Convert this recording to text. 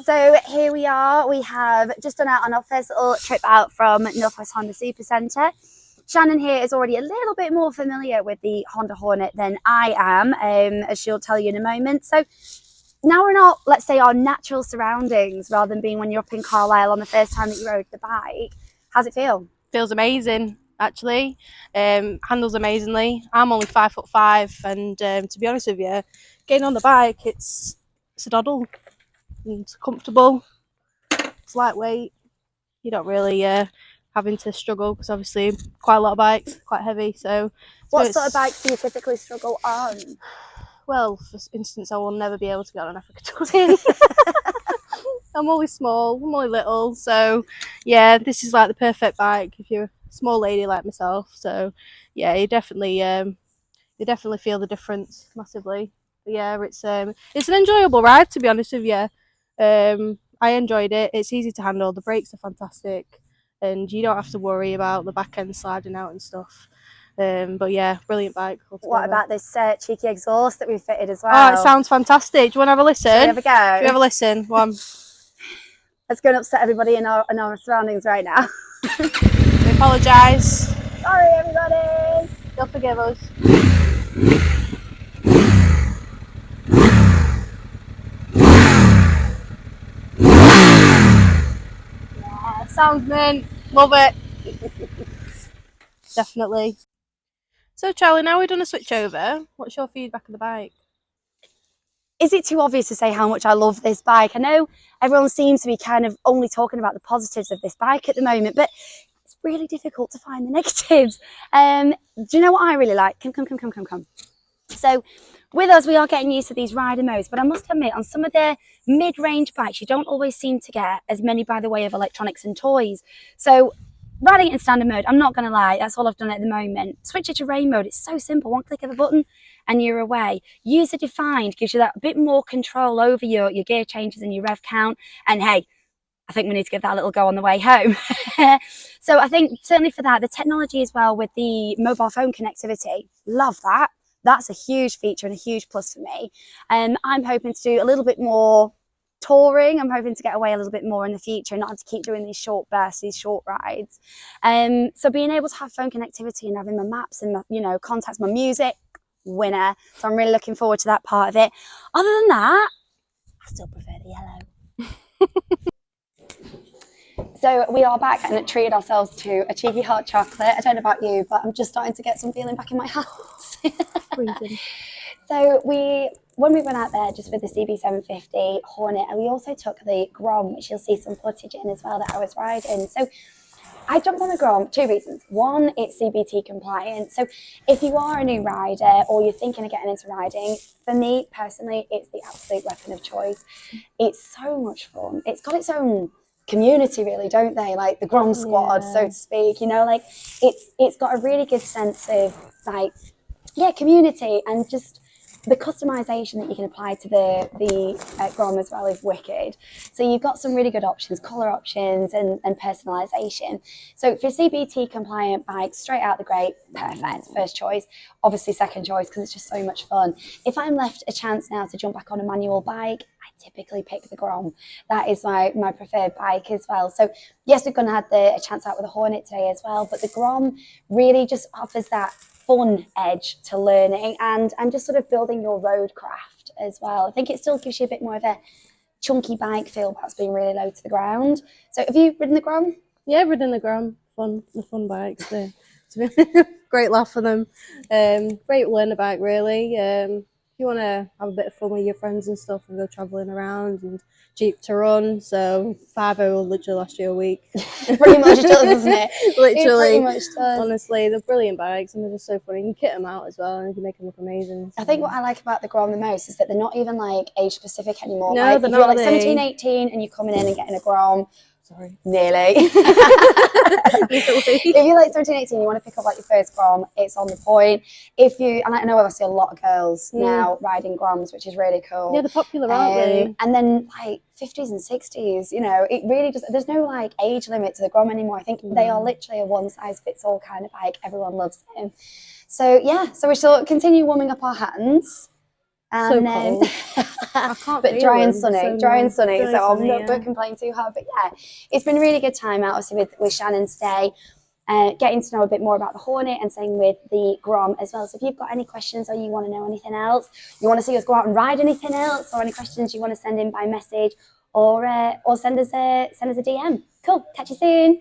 So here we are. We have just done out on our first little trip out from Northwest Honda Supercentre. Shannon here is already a little bit more familiar with the Honda Hornet than I am, as she'll tell you in a moment. So now we're not, let's say, our natural surroundings, rather than being when you're up in Carlisle on the first time that you rode the bike. How's it feel? Feels amazing, actually. Handles amazingly. I'm only 5'5", and to be honest with you, getting on the bike, it's a doddle. It's comfortable. It's lightweight. You're not really having to struggle because obviously quite a lot of bikes, quite heavy. So, what sort of bikes do you typically struggle on? Well, for instance, I will never be able to get on an Africa Touring. I'm only small, I'm only little, so yeah, this is like the perfect bike if you're a small lady like myself. So yeah, you definitely feel the difference massively. But yeah, it's an enjoyable ride, to be honest with you. I enjoyed it. It's easy to handle. The brakes are fantastic, and you don't have to worry about the back end sliding out and stuff. But yeah, brilliant bike altogether. What about this cheeky exhaust that we fitted as well? Oh, it sounds fantastic. Do you want to have a listen? Shall we have a go? Should we have a listen? One. Let's go and upset everybody in our surroundings right now. We apologise. Sorry, everybody. You'll forgive us. Yeah, sounds mint. Love it. Definitely. So, Charlie, now we've done a switch over. What's your feedback of the bike? Is it too obvious to say how much I love this bike? I know everyone seems to be kind of only talking about the positives of this bike at the moment, but it's really difficult to find the negatives. Do you know what I really like? Come. So with us, we are getting used to these rider modes, but I must admit, on some of the mid-range bikes, you don't always seem to get as many by the way of electronics and toys. So riding it in standard mode, I'm not going to lie, that's all I've done at the moment. Switch it to rain mode, it's so simple, one click of a button and you're away. User defined gives you that bit more control over your gear changes and your rev count. And hey, I think we need to give that a little go on the way home. So I think certainly for that, the technology as well with the mobile phone connectivity, love that. That's a huge feature and a huge plus for me. I'm hoping to do a little bit more touring. I'm hoping to get away a little bit more in the future and not have to keep doing these short bursts, these short rides. So being able to have phone connectivity and having my maps and my, contacts, my music, winner. So I'm really looking forward to that part of it. Other than that, I still prefer the yellow. So we are back and treated ourselves to a cheeky hot chocolate. I don't know about you, but I'm just starting to get some feeling back in my hands. So when we went out there just with the CB750 Hornet, and we also took the Grom, which you'll see some footage in as well that I was riding. So I jumped on the Grom, two reasons. One, it's CBT compliant. So if you are a new rider or you're thinking of getting into riding, for me personally, it's the absolute weapon of choice. It's so much fun. It's got its own community, really, don't they? Like the Grom squad, so to speak. It's got a really good sense of community, and just the customization that you can apply to the Grom as well is wicked. So you've got some really good options, color options and personalization. So for CBT compliant bikes, straight out the gate, perfect, first choice. Obviously second choice because it's just so much fun. If I'm left a chance now to jump back on a manual bike, I typically pick the Grom. That is my preferred bike as well. So yes, we're going to have a chance out with the Hornet today as well, but the Grom really just offers that fun edge to learning and just sort of building your road craft as well. I think it still gives you a bit more of a chunky bike feel, perhaps being really low to the ground. So have you ridden the Grom? Yeah, ridden the Grom. The fun bikes. Great laugh for them. Great learner bike, really. If you want to have a bit of fun with your friends and stuff and go travelling around, and cheap to run, so 5 will literally last you a week. Pretty much does, doesn't it? Literally, it pretty much does. Honestly, they're brilliant bikes and they're just so funny. You can kit them out as well and you can make them look amazing. So. I think what I like about the Grom the most is that they're not even age specific anymore. No, they're not. If you're 17, really. 18 and you're coming in and getting a Grom, sorry. Nearly. If you're 17, 18, you want to pick up your first Grom, it's on the point. And I know I see a lot of girls now riding Groms, which is really cool. Yeah, they're popular, aren't they? And then 50s and 60s, it really just, there's no age limit to the Grom anymore. I think they are literally a one size fits all kind of bike. Everyone loves them. So yeah, so we shall continue warming up our hands. So cold. I can't but feel dry and them, sunny, so dry and nice. sunny. Dry So I'm sunny, not yeah. going to complain too hard. But yeah, it's been a really good time out, obviously, with Shannon today. Getting to know a bit more about the Hornet and same with the Grom as well. So if you've got any questions or you want to know anything else, you want to see us go out and ride anything else, or any questions you want to send in by message, or send us a DM. Cool. Catch you soon.